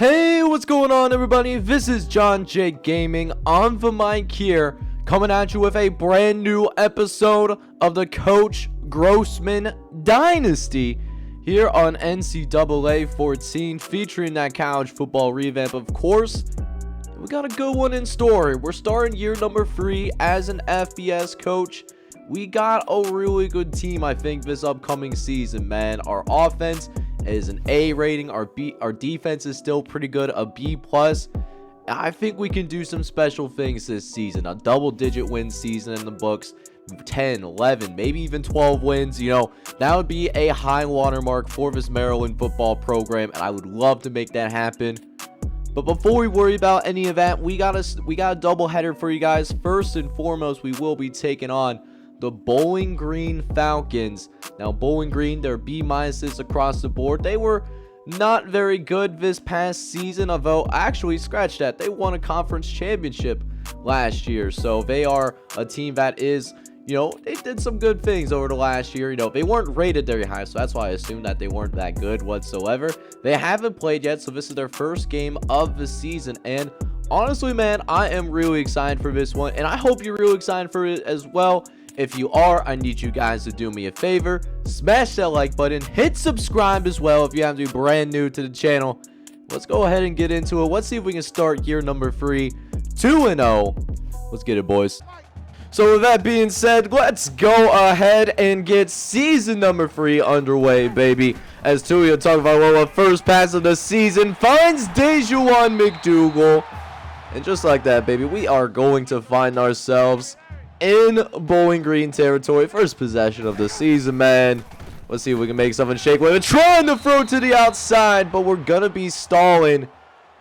Hey, what's going on, everybody? This is John J Gaming on the mic here, coming at you with a brand new episode of the Coach Grossman Dynasty here on NCAA 14, featuring that college football revamp, of course. We got a good one in store. We're starting year number 3 as an FBS coach. We got a really good team, I think, this upcoming season, man. Our offense is an A rating. Our defense is still pretty good, a B+. I think we can do some special things this season. A double-digit win season in the books. 10, 11, maybe even 12 wins. You know, that would be a high watermark for this Maryland football program, and I would love to make that happen. But before we worry about any of that, we got a double header for you guys. First and foremost, we will be taking on the Bowling Green Falcons. Now, Bowling Green, they're B-minuses across the board. They were not very good this past season, although, actually, scratch that. They won a conference championship last year. So they are a team that is, you know, they did some good things over the last year. You know, they weren't rated very high, so that's why I assumed that they weren't that good whatsoever. They haven't played yet, so this is their first game of the season. And honestly, man, I am really excited for this one, and I hope you're really excited for it as well. If you are, I need you guys to do me a favor. Smash that like button. Hit subscribe as well if you happen to be brand new to the channel. Let's go ahead and get into it. Let's see if we can start year number 3, 2-0. Let's get it, boys. So with that being said, let's go ahead and get season number 3 underway, baby. As Tulia Tagovailoa, first pass of the season, finds Dejuan McDougal. And just like that, baby, we are going to find ourselves in Bowling Green territory. First possession of the season, man. Let's see if we can make something shake. We're trying to throw to the outside, but we're going to be stalling.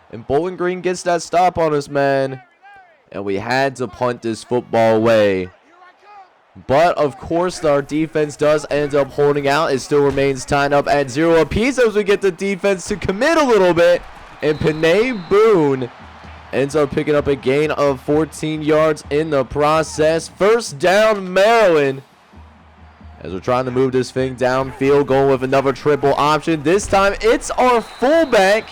And Bowling Green gets that stop on us, man. And we had to punt this football away. But, of course, our defense does end up holding out. It still remains tied up at 0 apiece as we get the defense to commit a little bit. And Panay Boone ends up picking up a gain of 14 yards in the process. First down, Maryland. As we're trying to move this thing downfield, going with another triple option. This time, it's our fullback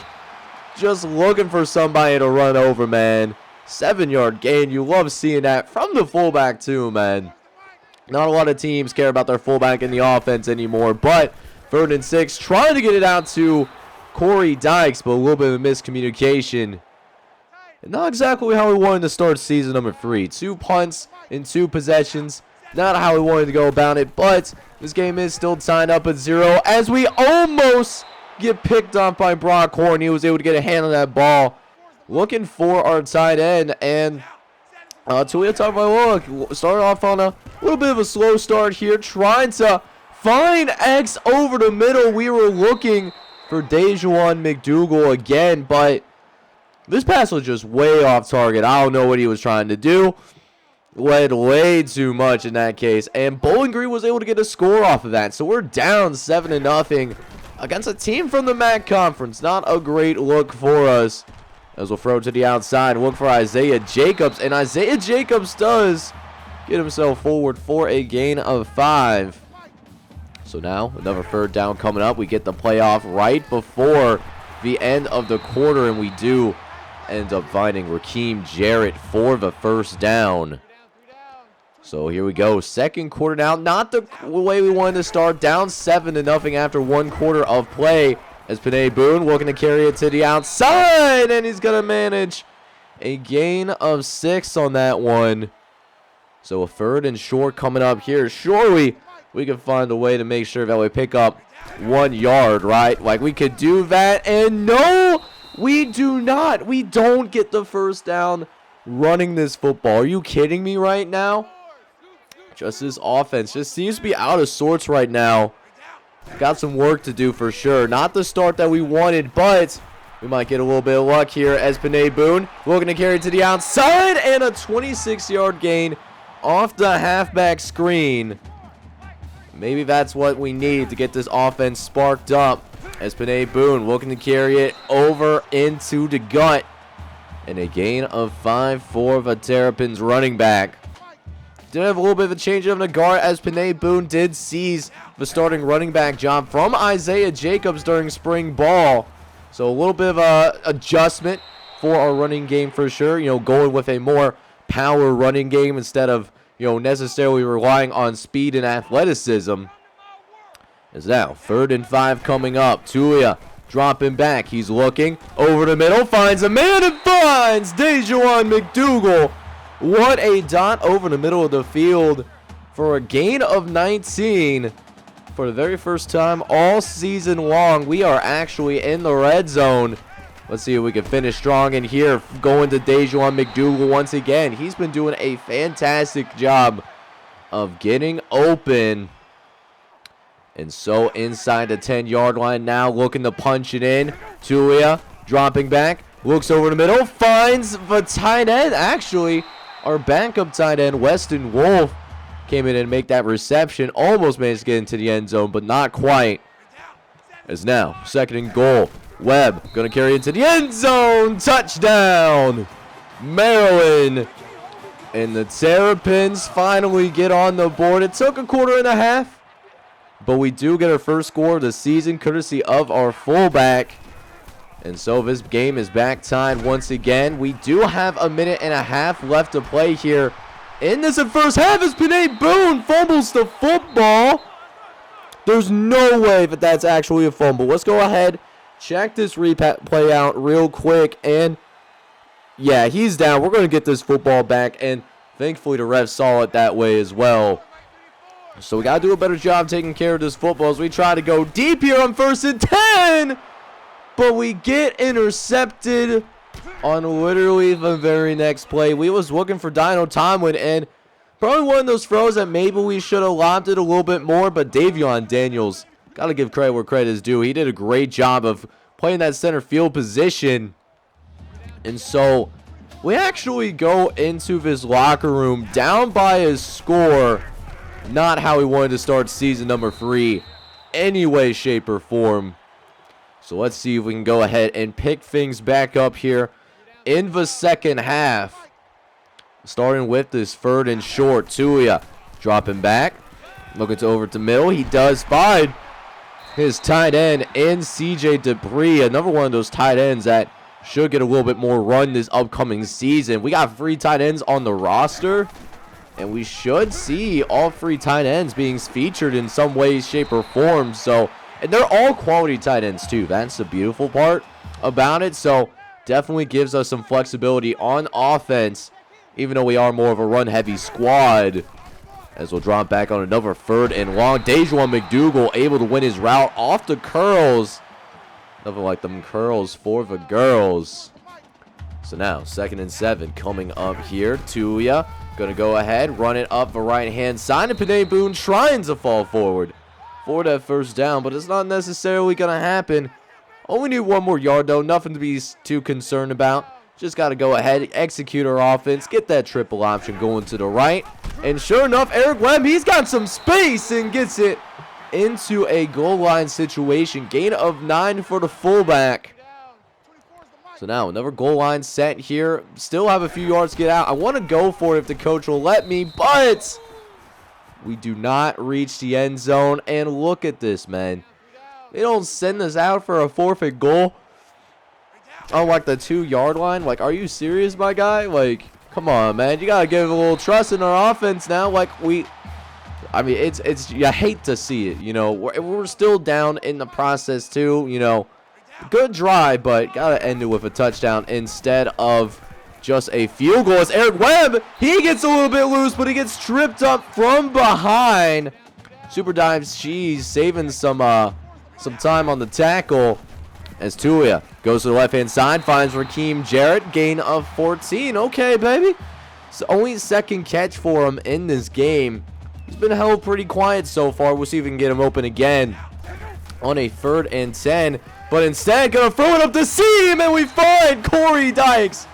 just looking for somebody to run over, man. 7-yard gain. You love seeing that from the fullback, too, man. Not a lot of teams care about their fullback in the offense anymore, but 3rd and 6, trying to get it out to Corey Dykes, but a little bit of miscommunication. Not exactly how we wanted to start season number 3. 2 punts in 2 possessions. Not how we wanted to go about it, but this game is still tied up at 0 as we almost get picked off by Brock Horn. He was able to get a hand on that ball. Looking for our tight end, and Tulia Tagovailoa started off on a little bit of a slow start here, trying to find X over the middle. We were looking for Dejuan McDougal again, but this pass was just way off target. I don't know what he was trying to do. Led way too much in that case. And Bowling Green was able to get a score off of that. So we're down 7-0 against a team from the MAC Conference. Not a great look for us. As we'll throw to the outside. Look for Isaiah Jacobs. And Isaiah Jacobs does get himself forward for a gain of 5. So now another 3rd down coming up. We get the playoff right before the end of the quarter. And we do end up finding Rakeem Jarrett for the first down. So here we go. 2nd quarter now. Not the way we wanted to start. Down 7-0 after 1 quarter of play. As Panay Boone looking to carry it to the outside. And he's going to manage a gain of 6 on that one. So a 3rd and short coming up here. Surely we can find a way to make sure that we pick up 1 yard, right? Like we could do that. And no, we do not. We don't get the first down running this football. Are you kidding me right now? Just this offense just seems to be out of sorts right now. Got some work to do for sure. Not the start that we wanted, but we might get a little bit of luck here as Panay Boone looking to carry it to the outside, and a 26-yard gain off the halfback screen. Maybe that's what we need to get this offense sparked up. As Panay Boone looking to carry it over into the gut. And a gain of 5 for the Terrapins running back. Did have a little bit of a change of the guard as Panay Boone did seize the starting running back job from Isaiah Jacobs during spring ball. So a little bit of a adjustment for our running game for sure. Going with a more power running game instead of, necessarily relying on speed and athleticism. Is now 3rd and 5 coming up. Tulia dropping back. He's looking over the middle. Finds a man and finds Dejuan McDougal. What a dot over the middle of the field for a gain of 19. For the very first time all season long, we are actually in the red zone. Let's see if we can finish strong in here. Going to Dejuan McDougal once again. He's been doing a fantastic job of getting open. And so inside the 10-yard line now, looking to punch it in. Tulia dropping back, looks over the middle, finds the tight end. Actually, our backup tight end, Weston Wolf, came in and make that reception. Almost managed to get into the end zone, but not quite. As now, 2nd and goal. Webb going to carry into the end zone. Touchdown, Maryland. And the Terrapins finally get on the board. It took a quarter and a half, but we do get our first score of the season courtesy of our fullback. And so this game is back tied once again. We do have a minute and a half left to play here in this first half as Panay Boone fumbles the football. There's no way that that's actually a fumble. Let's go ahead, check this replay out real quick. And yeah, he's down. We're going to get this football back. And thankfully the refs saw it that way as well. So we got to do a better job taking care of this football as we try to go deep here on 1st and 10. But we get intercepted on literally the very next play. We was looking for Dino Tomlin, and probably one of those throws that maybe we should have lobbed it a little bit more. But Davion Daniels, got to give credit where credit is due. He did a great job of playing that center field position. And so we actually go into this locker room down by a score. Not how we wanted to start season number 3 any way, shape, or form. So let's see if we can go ahead and pick things back up here in the second half. Starting with this 3rd and short. Tulia dropping back, looking to over to middle. He does find his tight end in CJ Debris. Another one of those tight ends that should get a little bit more run this upcoming season. We got 3 tight ends on the roster, and we should see all 3 tight ends being featured in some way, shape, or form. So, and they're all quality tight ends too. That's the beautiful part about it. So definitely gives us some flexibility on offense, even though we are more of a run-heavy squad. As we'll drop back on another 3rd and long. Dejuan McDougal able to win his route off the curls. Nothing like them curls for the girls. So now 2nd and 7 coming up here. Tulia going to go ahead, run it up the right-hand side. And Panay Boone trying to fall forward for that first down, but it's not necessarily going to happen. Only need 1 more yard, though. Nothing to be too concerned about. Just got to go ahead, execute our offense, get that triple option going to the right. And sure enough, Eric Webb, he's got some space and gets it into a goal line situation. Gain of 9 for the fullback. So now another goal line set here. Still have a few yards to get out. I want to go for it if the coach will let me, but we do not reach the end zone. And look at this, man. They don't send us out for a forfeit goal on like the 2-yard line. Like, are you serious, my guy? Like, come on, man. You got to give a little trust in our offense now. Like, I mean, it's you hate to see it, you know. We're still down in the process too, you know. Good drive, but got to end it with a touchdown instead of just a field goal. As Eric Webb, he gets a little bit loose, but he gets tripped up from behind. Super dives, she's saving some time on the tackle. As Tulia goes to the left-hand side, finds Rakeem Jarrett, gain of 14. Okay, baby. It's the only second catch for him in this game. He's been held pretty quiet so far. We'll see if we can get him open again on a 3rd and 10. But instead, gonna throw it up the seam, and we find Corey Dykes.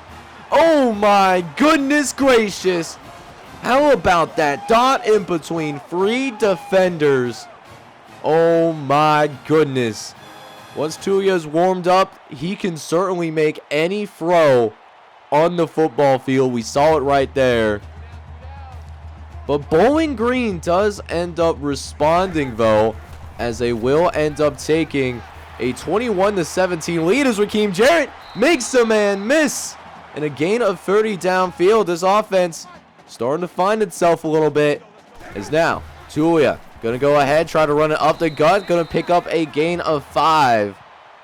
Oh my goodness gracious. How about that dot in between 3 defenders? Oh my goodness. Once Tulia's warmed up, he can certainly make any throw on the football field. We saw it right there. But Bowling Green does end up responding, though, as they will end up taking a 21-17 lead as Raheem Jarrett makes the man miss. And a gain of 30 downfield. This offense starting to find itself a little bit. As now, Tulia going to go ahead, try to run it up the gut. Going to pick up a gain of 5.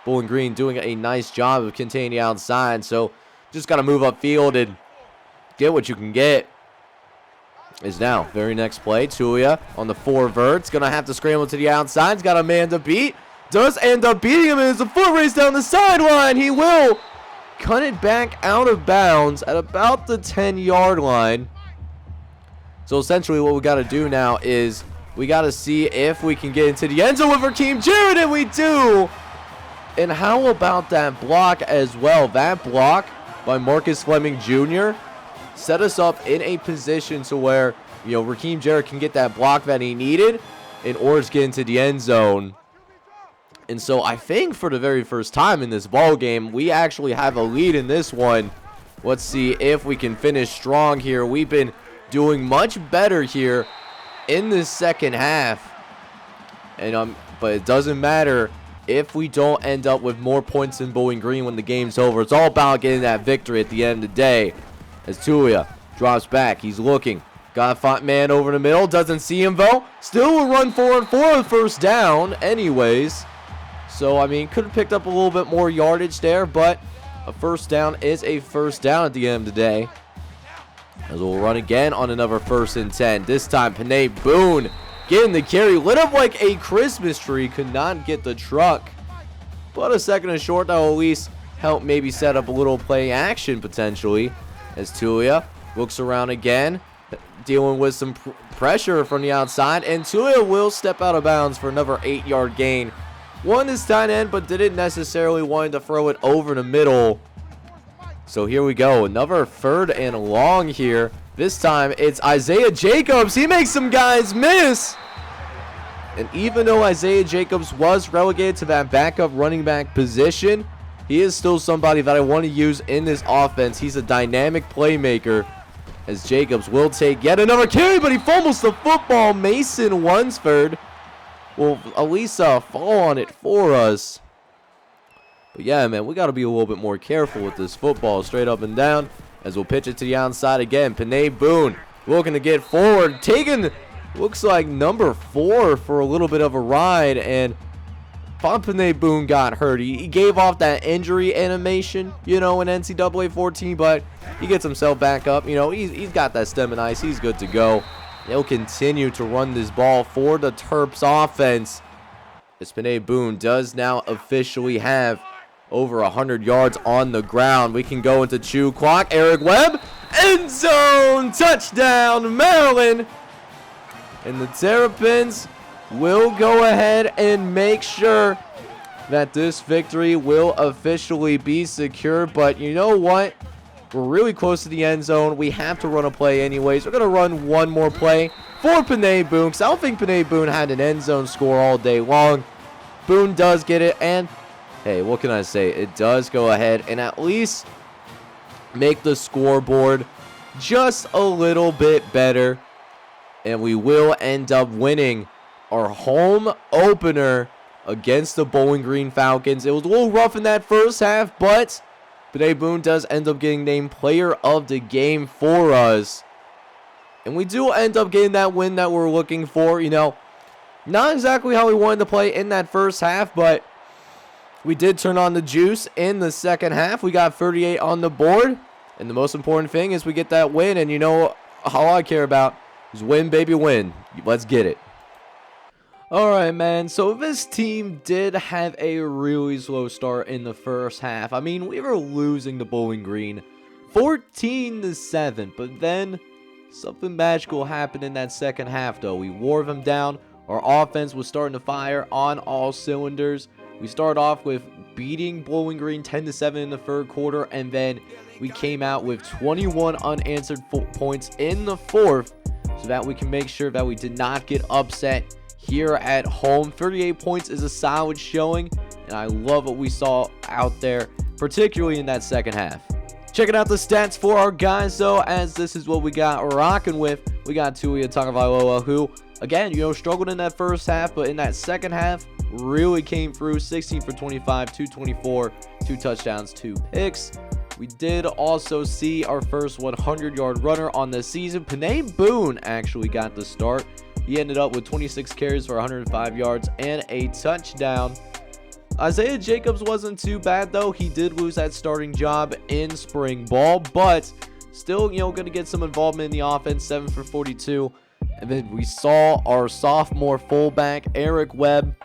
Bowling Green doing a nice job of containing the outside. So just got to move upfield and get what you can get. Is now, very next play, Tulia on the 4 verts. Going to have to scramble to the outside. He's got a man to beat. Does end up beating him, and it's a foot race down the sideline. He will cut it back out of bounds at about the 10-yard line. So essentially what we got to do now is we got to see if we can get into the end zone with Raheem Jarrett, and we do. And how about that block as well? That block by Marcus Fleming Jr. set us up in a position to where, you know, Raheem Jarrett can get that block that he needed in order to get into the end zone. And so I think for the very first time in this ball game, we actually have a lead in this one. Let's see if we can finish strong here. We've been doing much better here in this second half. And but it doesn't matter if we don't end up with more points than Bowling Green when the game's over. It's all about getting that victory at the end of the day. As Tulia drops back, he's looking. Got a fat man over the middle. Doesn't see him though. Still will run forward for the first down anyways. So, I mean, could have picked up a little bit more yardage there, but a first down is a first down at the end of the day. As we'll run again on another 1st and 10. This time, Panay Boone getting the carry. Lit up like a Christmas tree. Could not get the truck. But a second and short, that will at least help maybe set up a little play action potentially. As Tulia looks around again, dealing with some pressure from the outside. And Tulia will step out of bounds for another 8-yard gain. Won his tight end, but didn't necessarily want to throw it over the middle. So here we go. Another 3rd and long here. This time it's Isaiah Jacobs. He makes some guys miss. And even though Isaiah Jacobs was relegated to that backup running back position, he is still somebody that I want to use in this offense. He's a dynamic playmaker. As Jacobs will take yet another carry, but he fumbles the football. Mason Lunsford will at least fall on it for us. But yeah, man, we got to be a little bit more careful with this football straight up and down. As we'll pitch it to the outside again. Panay Boone looking to get forward. Taking, looks like number 4 for a little bit of a ride. And Panay Boone got hurt. He gave off that injury animation, you know, in NCAA 14. But he gets himself back up. You know, he's got that stem and ice. He's good to go. They'll continue to run this ball for the Terps offense. As Panay Boone does now officially have over 100 yards on the ground. We can go into chew clock. Eric Webb, end zone, touchdown, Maryland. And the Terrapins will go ahead and make sure that this victory will officially be secure. But you know what? We're really close to the end zone. We have to run a play anyways. We're going to run one more play for Panay Boone, because I don't think Panay Boone had an end zone score all day long. Boone does get it, and hey, what can I say? It does go ahead and at least make the scoreboard just a little bit better. And we will end up winning our home opener against the Bowling Green Falcons. It was a little rough in that first half, but Panay Boone does end up getting named player of the game for us. And we do end up getting that win that we're looking for. You know, not exactly how we wanted to play in that first half, but we did turn on the juice in the second half. We got 38 on the board. And the most important thing is we get that win. And you know, all I care about is win, baby, win. Let's get it. Alright, man, so this team did have a really slow start in the first half. I mean, we were losing to Bowling Green 14-7, but then something magical happened in that second half, though. We wore them down. Our offense was starting to fire on all cylinders. We started off with beating Bowling Green 10-7 in the third quarter, and then we came out with 21 unanswered points in the fourth, so that we can make sure that we did not get upset here at home. 38 points is a solid showing, and I love what we saw out there, particularly in that second half. Checking out the stats for our guys, though, as this is what we got rocking with. We got Tulia Tagovailoa, who, again, you know, struggled in that first half, but in that second half, really came through. 16 for 25, 224, 2 touchdowns, 2 picks. We did also see our first 100-yard runner on the season. Panay Boone actually got the start. He ended up with 26 carries for 105 yards and a touchdown. Isaiah Jacobs wasn't too bad, though. He did lose that starting job in spring ball, but still, going to get some involvement in the offense. 7 for 42. And then we saw our sophomore fullback, Eric Webb,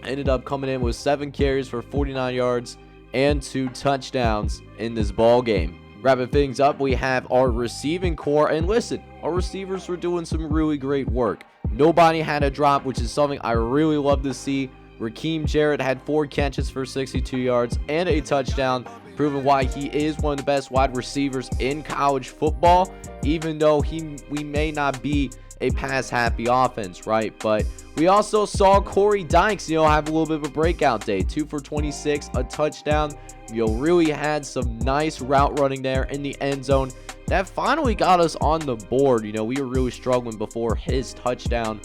ended up coming in with 7 carries for 49 yards and 2 touchdowns in this ball game. Wrapping things up, we have our receiving core. And listen, our receivers were doing some really great work. Nobody had a drop, which is something I really love to see. Raheem Jarrett had 4 catches for 62 yards and a touchdown, proving why he is one of the best wide receivers in college football, even though we may not be a pass-happy offense, right? But we also saw Corey Dykes, have a little bit of a breakout day. 2 for 26, a touchdown. Really had some nice route running there in the end zone. That finally got us on the board. We were really struggling before his touchdown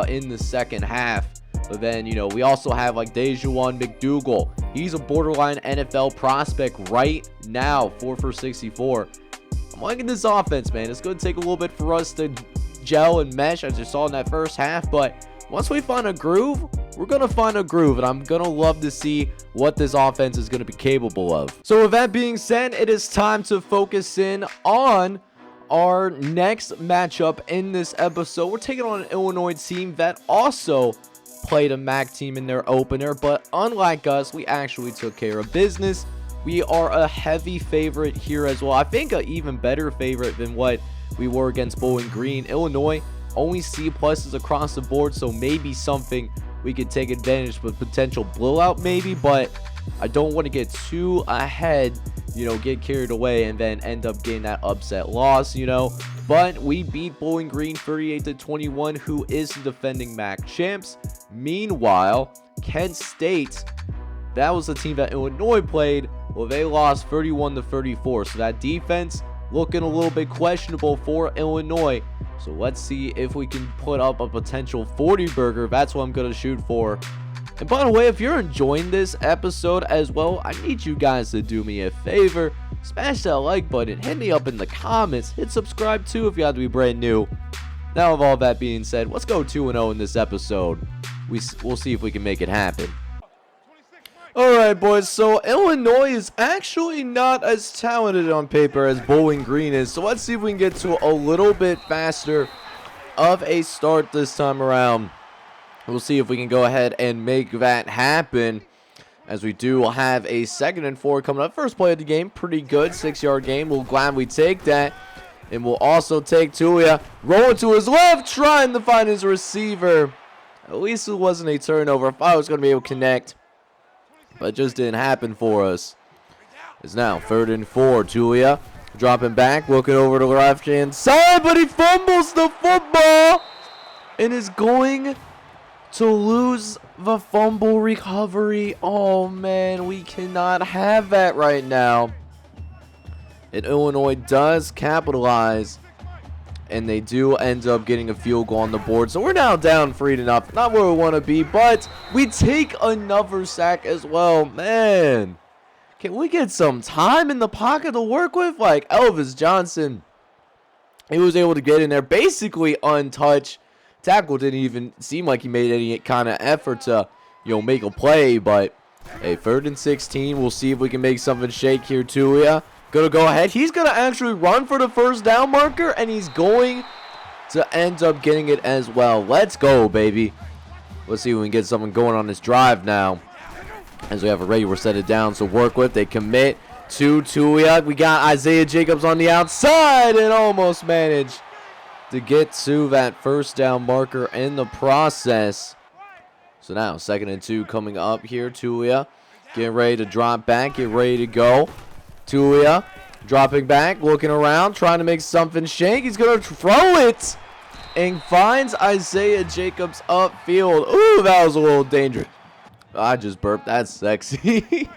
in the second half. But then, we also have like Dejuan McDougal. He's a borderline NFL prospect right now, 4 for 64. I'm liking this offense, man. It's going to take a little bit for us to gel and mesh, as you saw in that first half. But once we find a groove, we're going to find a groove. And I'm going to love to see what this offense is going to be capable of. So with that being said, it is time to focus in on our next matchup in this episode. We're taking on an Illinois team that also played a MAC team in their opener, but unlike us, we actually took care of business. We are a heavy favorite here as well. I think an even better favorite than what we were against Bowling Green. Illinois, only C pluses across the board, so maybe something we could take advantage of, potential blowout maybe, but I don't want to get too ahead, get carried away and then end up getting that upset loss, But we beat Bowling Green 38-21, who is the defending MAC champs. Meanwhile, Kent State, that was the team that Illinois played. Well, they lost 31-34. So that defense looking a little bit questionable for Illinois. So let's see if we can put up a potential 40 burger. That's what I'm going to shoot for. And by the way, if you're enjoying this episode as well, I need you guys to do me a favor. Smash that like button, hit me up in the comments, hit subscribe too if you have to be brand new. Now with all that being said, let's go 2-0 in this episode. We'll see if we can make it happen. Alright boys, so Illinois is actually not as talented on paper as Bowling Green is. So let's see if we can get to a little bit faster of a start this time around. We'll see if we can go ahead and make that happen, as we do have a 2nd and 4 coming up. First play of the game, pretty good, 6-yard game. We'll gladly take that. And we'll also take Tulia rolling to his left, trying to find his receiver. At least it wasn't a turnover. I thought I was going to be able to connect, but it just didn't happen for us. It's now 3rd and 4. Tulia dropping back, looking over to the left-hand side, but he fumbles the football and is going to lose the fumble recovery. Oh man, we cannot have that right now. And Illinois does capitalize, and they do end up getting a field goal on the board. So we're now down 3-0. Not where we want to be, but we take another sack as well. Man, can we get some time in the pocket to work with? Like Elvis Johnson, he was able to get in there basically untouched. Tackle didn't even seem like he made any kind of effort to, make a play. But a 3rd and 16. We'll see if we can make something shake here. Tulia gonna go ahead. He's gonna actually run for the first down marker, and he's going to end up getting it as well. Let's go, baby. Let's see if we can get something going on this drive now, as we have a regular set it down. So work with. They commit to Tulia. We got Isaiah Jacobs on the outside and almost managed to get to that first down marker in the process. So now 2nd and 2 coming up here. Tulia getting ready to drop back, get ready to go. Tulia dropping back, looking around, trying to make something shake. He's going to throw it and finds Isaiah Jacobs upfield. Ooh, that was a little dangerous. I just burped. That's sexy.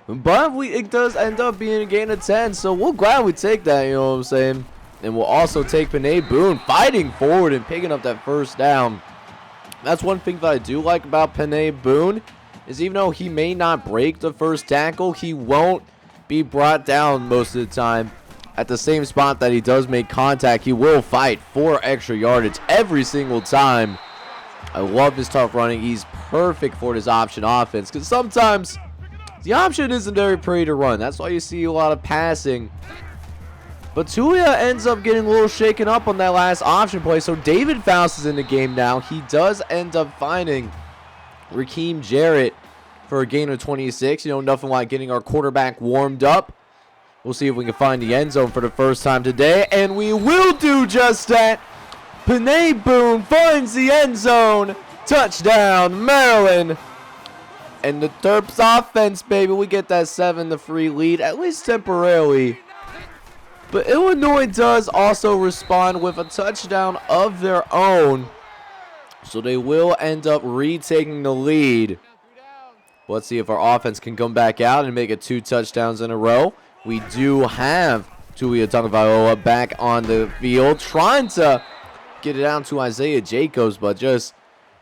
But it does end up being a gain of 10, so we'll gladly take that, you know what I'm saying? And we'll also take Panay Boone fighting forward and picking up that first down. That's one thing that I do like about Panay Boone, is even though he may not break the first tackle, he won't be brought down most of the time at the same spot that he does make contact. He will fight for extra yardage every single time. I love his tough running. He's perfect for this option offense, because sometimes the option isn't very pretty to run. That's why you see a lot of passing. But Tulia ends up getting a little shaken up on that last option play. So David Faust is in the game now. He does end up finding Raheem Jarrett for a gain of 26. You know, nothing like getting our quarterback warmed up. We'll see if we can find the end zone for the first time today. And we will do just that. Panay Boone finds the end zone. Touchdown, Maryland. And the Terps offense, baby. We get that 7-3 lead, at least temporarily. But Illinois does also respond with a touchdown of their own. So they will end up retaking the lead. Let's see if our offense can come back out and make it 2 touchdowns in a row. We do have Tulia Tagovailoa back on the field, trying to get it down to Isaiah Jacobs, but just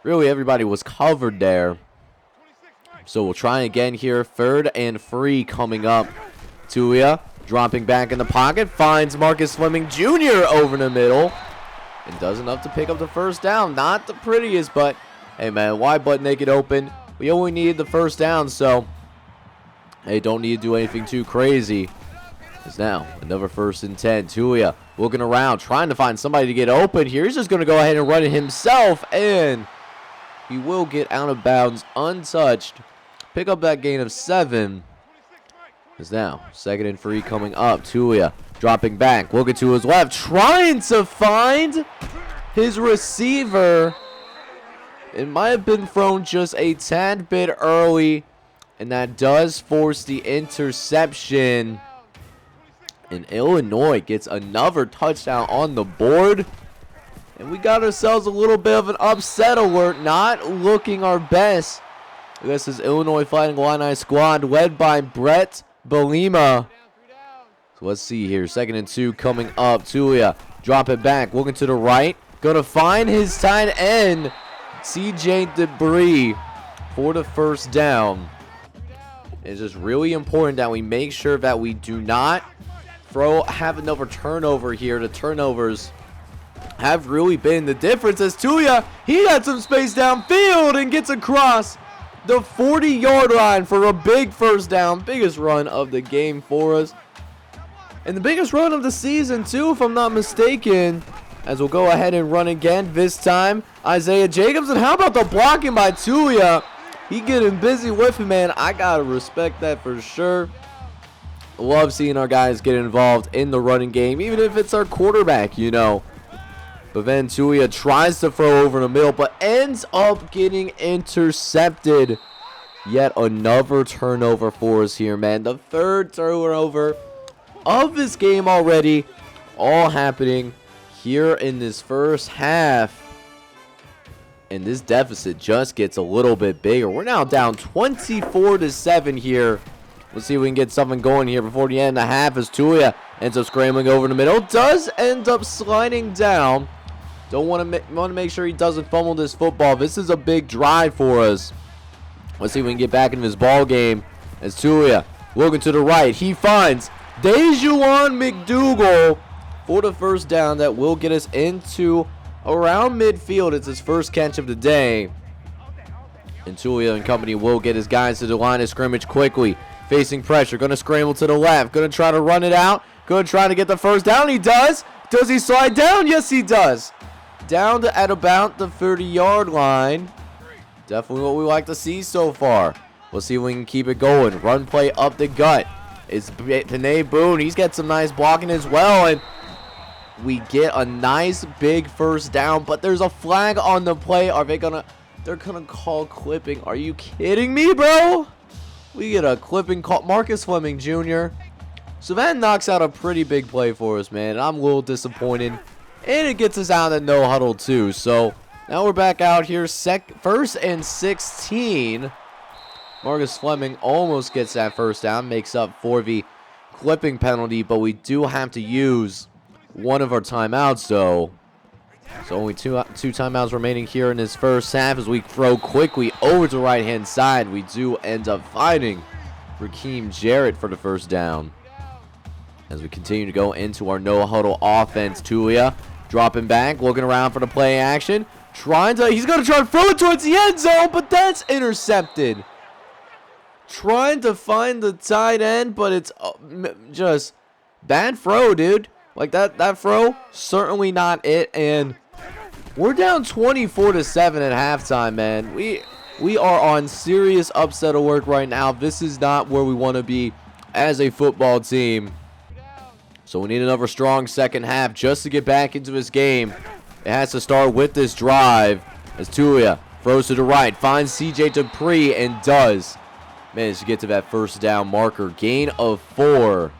really everybody was covered there. So we'll try again here. 3rd and 3 coming up. Tulia dropping back in the pocket, finds Marcus Fleming Jr. over the middle, and does enough to pick up the first down. Not the prettiest, but hey man, wide butt naked open. We only needed the first down, so hey, don't need to do anything too crazy. It's now another 1st and 10. Tulia looking around, trying to find somebody to get open here. He's just going to go ahead and run it himself, and he will get out of bounds untouched. Pick up that gain of 7. Is now 2nd and 3 coming up. Tulia dropping back, looking to his left, trying to find his receiver. It might have been thrown just a tad bit early, and that does force the interception. And Illinois gets another touchdown on the board. And we got ourselves a little bit of an upset alert. Not looking our best. This is Illinois Fighting Illini squad led by Brett Belima. So let's see here. 2nd and 2 coming up. Tulia drop it back. Looking to the right. Gonna find his tight end, CJ Debris, for the first down. It's just really important that we make sure that we do not have another turnover here. The turnovers have really been the difference, as Tulia, he got some space downfield and gets across the 40-yard line for a big first down. Biggest run of the game for us. And the biggest run of the season, too, if I'm not mistaken. As we'll go ahead and run again. This time, Isaiah Jacobs. And how about the blocking by Tulia? He getting busy with him, man. I got to respect that for sure. Love seeing our guys get involved in the running game, even if it's our quarterback, you know. But then Tulia tries to throw over in the middle, but ends up getting intercepted. Yet another turnover for us here, man. The 3rd turnover of this game already. All happening here in this first half. And this deficit just gets a little bit bigger. We're now down 24-7 here. Let's see if we can get something going here before the end of the half, as Tulia ends up scrambling over in the middle. Does end up sliding down. Don't want to make sure he doesn't fumble this football. This is a big drive for us. Let's see if we can get back into this ball game. As Tulia looking to the right, he finds Dejuan McDougal for the first down that will get us into around midfield. It's his first catch of the day. And Tulia and company will get his guys to the line of scrimmage quickly. Facing pressure, going to scramble to the left, going to try to run it out, going to try to get the first down. He does. Does he slide down? Yes, he does. Down to at about the 30-yard line. Definitely what we like to see so far. We'll see if we can keep it going. Run play up the gut. It's Panay Boone. He's got some nice blocking as well. And we get a nice big first down. But there's a flag on the play. Are they going to... They're going to call clipping. Are you kidding me, bro? We get a clipping call. Marcus Fleming Jr. So that knocks out a pretty big play for us, man. I'm a little disappointed. And it gets us out of no huddle, too. So now we're back out here. 1st and 16. Marcus Fleming almost gets that first down. Makes up for the clipping penalty. But we do have to use one of our timeouts, though. So only two timeouts remaining here in this first half as we throw quickly over to the right-hand side. We do end up finding Raheem Jarrett for the first down. As we continue to go into our no-huddle offense, Tulia dropping back, looking around for the play action. He's going to try to throw it towards the end zone, but that's intercepted. Trying to find the tight end, but it's just bad throw, dude. Like that throw, certainly not it. And we're down 24-7 at halftime, man. We are on serious upset alert right now. This is not where we want to be as a football team. So we need another strong second half just to get back into this game. It has to start with this drive as Tulia throws to the right, finds CJ Dupree, and does manage to get to that first down marker. Gain of 4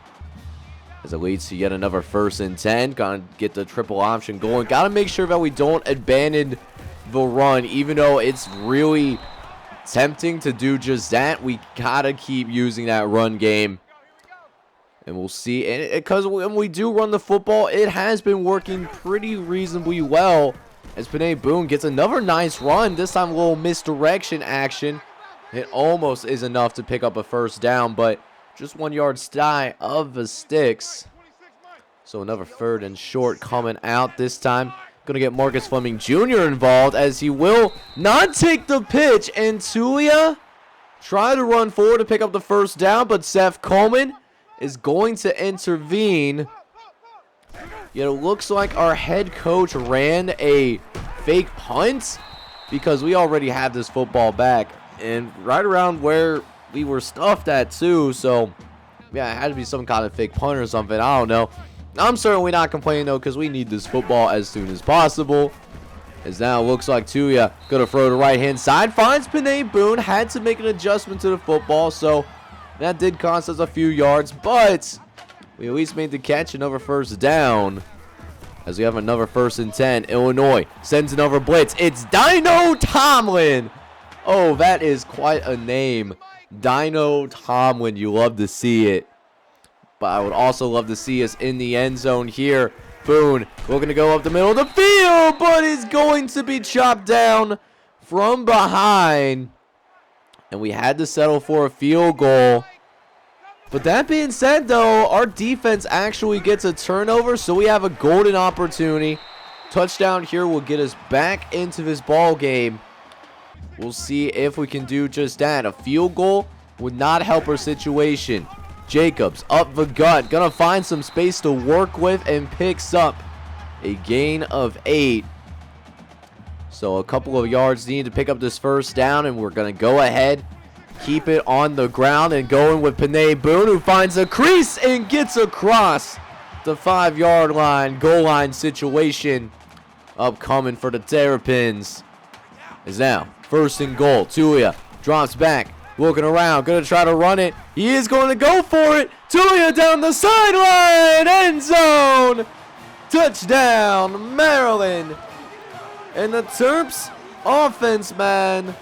as it leads to yet another 1st and 10. Gotta get the triple option going. Gotta make sure that we don't abandon the run, even though it's really tempting to do just that. We gotta keep using that run game. And we'll see, because when we do run the football, it has been working pretty reasonably well. As Panay Boone gets another nice run, this time a little misdirection action. It almost is enough to pick up a first down, but just 1 yard shy of the sticks. So another 3rd and short coming out this time. Going to get Marcus Fleming Jr. involved as he will not take the pitch. And Tulia try to run forward to pick up the first down, but Seth Coleman is going to intervene. Yet it looks like our head coach ran a fake punt because we already have this football back and right around where we were stuffed at too. So yeah, it had to be some kind of fake punt or something. I don't know. I'm certainly not complaining though, because we need this football as soon as possible. As now it looks like Tulia gonna throw to right hand side, finds Panay Boone, had to make an adjustment to the football, so that did cost us a few yards, but we at least made the catch. Another first down as we have another 1st and 10. Illinois sends another blitz. It's Dino Tomlin. Oh, that is quite a name. Dino Tomlin. You love to see it. But I would also love to see us in the end zone here. Boone looking to go up the middle of the field, but is going to be chopped down from behind. And we had to settle for a field goal. But that being said, though, our defense actually gets a turnover, so we have a golden opportunity. Touchdown here will get us back into this ball game. We'll see if we can do just that. A field goal would not help our situation. Jacobs up the gut, gonna find some space to work with and picks up a gain of 8. So a couple of yards needed to pick up this first down, and we're gonna go ahead, keep it on the ground, and going with Panay Boone, who finds a crease and gets across the 5-yard line. Goal line situation upcoming for the Terrapins. Is now 1st and goal. Tulia drops back, looking around, gonna try to run it. He is going to go for it. Tulia down the sideline, end zone, touchdown, Maryland. And the Terps offense, man,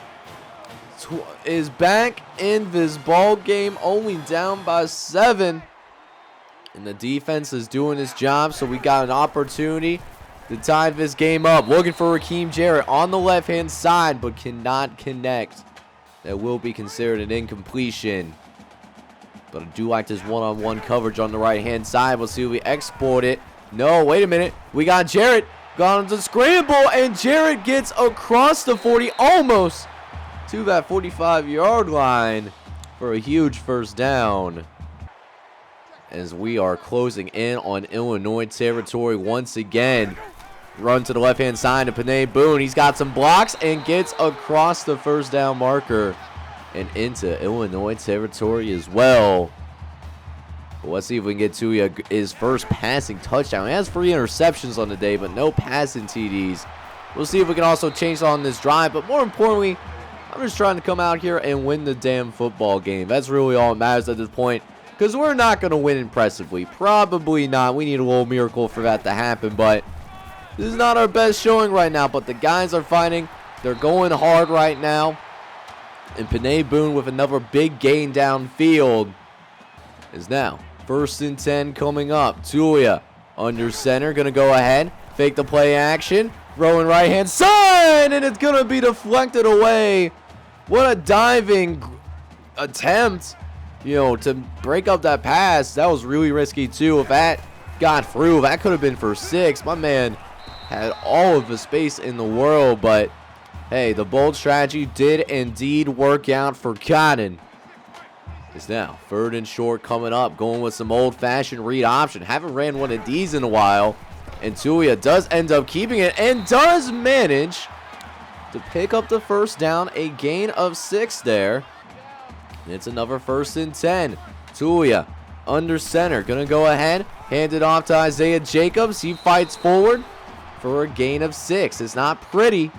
is back in this ball game, only down by 7. And the defense is doing its job, so we got an opportunity to tie this game up. Looking for Raheem Jarrett on the left-hand side, but cannot connect. That will be considered an incompletion. But I do like this one-on-one coverage on the right-hand side. We'll see if we export it. No, wait a minute. We got Jarrett. Gone to scramble, and Jarrett gets across the 40, almost to that 45-yard line for a huge first down. As we are closing in on Illinois territory once again. Run to the left-hand side to Panay Boone. He's got some blocks and gets across the first down marker and into Illinois territory as well. But let's see if we can get to his first passing touchdown. He has 3 interceptions on the day, but no passing TDs. We'll see if we can also change on this drive. But more importantly, I'm just trying to come out here and win the damn football game. That's really all that matters at this point, because we're not going to win impressively. Probably not. We need a little miracle for that to happen, but this is not our best showing right now. But the guys are fighting. They're going hard right now. And Panay Boone with another big gain downfield is now 1st and 10 coming up. Tulia under center, going to go ahead, Fake the play action. Throwing right hand side, and it's going to be deflected away. What a diving attempt, to break up that pass. That was really risky too. If that got through, that could have been for 6. My man had all of the space in the world, but hey, the bold strategy did indeed work out for Cotton. It's now 3rd and short coming up, going with some old-fashioned read option. Haven't ran one of these in a while, and Tulia does end up keeping it and does manage to pick up the first down, a gain of 6 there. It's another 1st and 10. Tulia under center, gonna go ahead, hand it off to Isaiah Jacobs. He fights forward for a gain of 6. It's not pretty,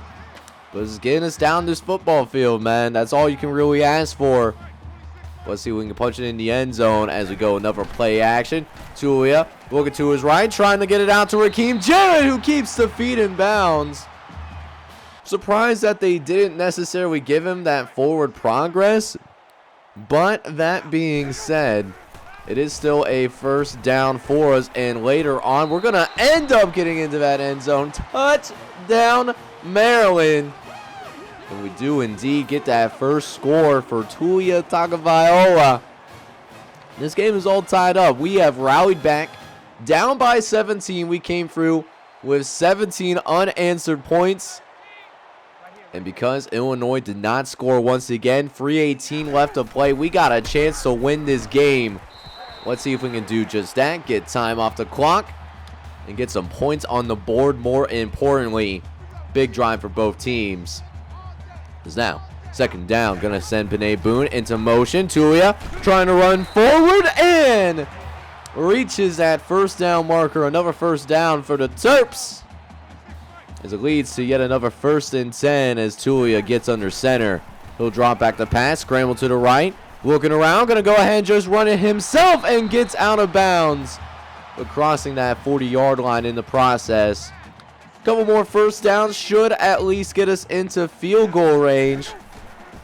but it's getting us down this football field, man. That's all you can really ask for. Let's see if we can punch it in the end zone as we go another play action. Tulia looking to his right, trying to get it out to Raheem Jarrett, who keeps the feet in bounds. Surprised that they didn't necessarily give him that forward progress. But that being said, it is still a 1st down for us. And later on, we're going to end up getting into that end zone. Touchdown, Maryland. And we do indeed get that first score for Tulia Tagovailoa. This game is all tied up. We have rallied back. Down by 17. We came through with 17 unanswered points. And because Illinois did not score once again, 3:18 left to play, we got a chance to win this game. Let's see if we can do just that. Get time off the clock and get some points on the board. More importantly, big drive for both teams. Is now 2nd down. Gonna send Panay Boone into motion. Tulia trying to run forward and reaches that 1st down marker. Another 1st down for the Terps, as it leads to yet another 1st and 10 as Tulia gets under center. He'll drop back the pass, scramble to the right, looking around, gonna go ahead and just run it himself and gets out of bounds, but crossing that 40-yard line in the process. Couple more 1st downs should at least get us into field goal range,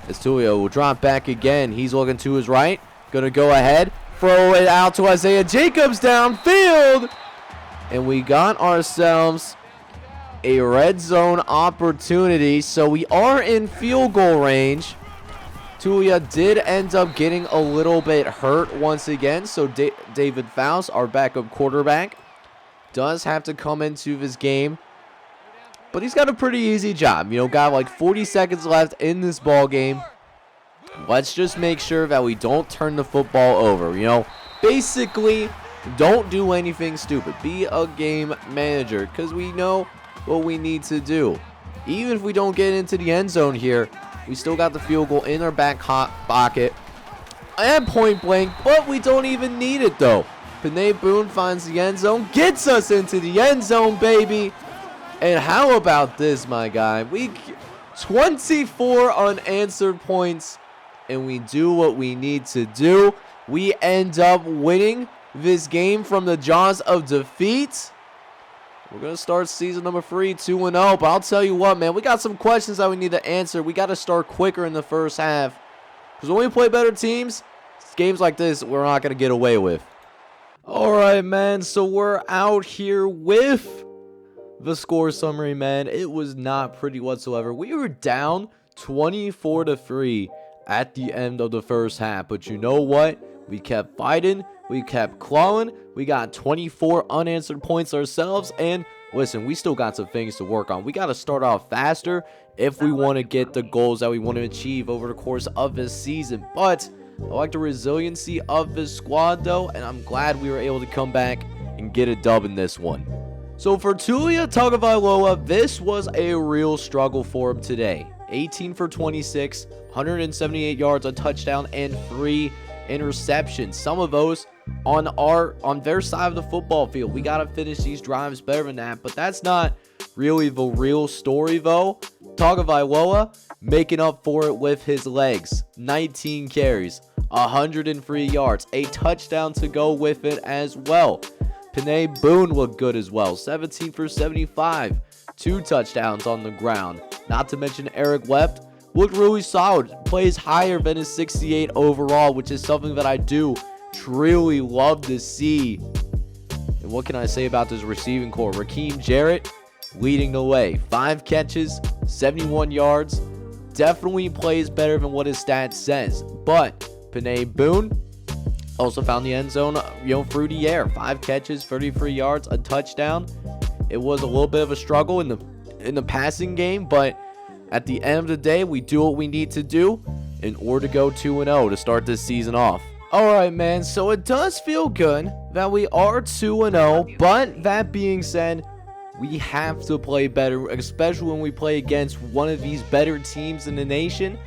as Tulia will drop back again. He's looking to his right, gonna go ahead, throw it out to Isaiah Jacobs downfield, and we got ourselves a red zone opportunity, so we are in field goal range. Tulia did end up getting a little bit hurt once again, so David Faust, our backup quarterback, does have to come into this game, but he's got a pretty easy job. Got like 40 seconds left in this ball game. Let's just make sure that we don't turn the football over. Basically, don't do anything stupid. Be a game manager, because we know what we need to do. Even if we don't get into the end zone here, we still got the field goal in our back pocket and point blank, but we don't even need it though. Panay Boone finds the end zone, gets us into the end zone, baby. And how about this, my guy? 24 unanswered points, and we do what we need to do. We end up winning this game from the jaws of defeat. We're going to start season number 3, 2-0. But I'll tell you what, man. We got some questions that we need to answer. We got to start quicker in the first half, because when we play better teams, games like this, we're not going to get away with. All right, man. So we're out here with the score summary, man. It was not pretty whatsoever. We were down 24-3 at the end of the first half. But you know what? We kept fighting. We kept clawing. We got 24 unanswered points ourselves. And listen, we still got some things to work on. We got to start off faster if we want to get the goals that we want to achieve over the course of this season. But I like the resiliency of this squad, though, and I'm glad we were able to come back and get a dub in this one. So for Tulia Tagovailoa, this was a real struggle for him today. 18 for 26, 178 yards, a touchdown, and 3 interceptions. Some of those on their side of the football field. We got to finish these drives better than that, but that's not really the real story, though. Tagovailoa making up for it with his legs. 19 carries, 103 yards, a touchdown to go with it as well. Panay Boone looked good as well. 17 for 75, 2 touchdowns on the ground. Not to mention Eric Wept looked really solid. Plays higher than his 68 overall, which is something that I do truly love to see. And And what can I say about this receiving core? Raheem Jarrett leading the way. 5 catches, 71 yards. Definitely plays better than what his stats says. But Panay Boone also found the end zone, through the air. 5 catches, 33 yards, a touchdown. It was a little bit of a struggle in the passing game, but at the end of the day, we do what we need to do in order to go 2-0 to start this season off. Alright, man, so it does feel good that we are 2-0, but that being said, we have to play better, especially when we play against one of these better teams in the nation.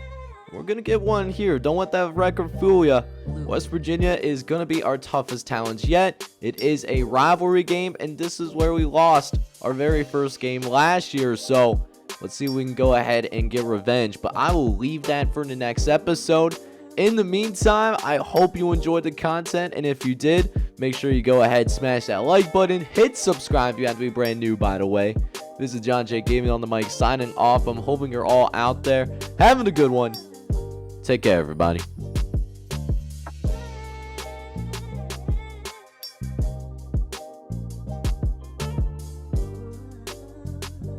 We're going to get one here. Don't let that record fool ya. West Virginia is going to be our toughest challenge yet. It is a rivalry game, and this is where we lost our very first game last year. So let's see if we can go ahead and get revenge. But I will leave that for the next episode. In the meantime, I hope you enjoyed the content, and if you did, make sure you go ahead, smash that like button, hit subscribe if you have to be brand new, by the way. This is John J. Gaming on the mic, signing off. I'm hoping you're all out there having a good one. Take care, everybody.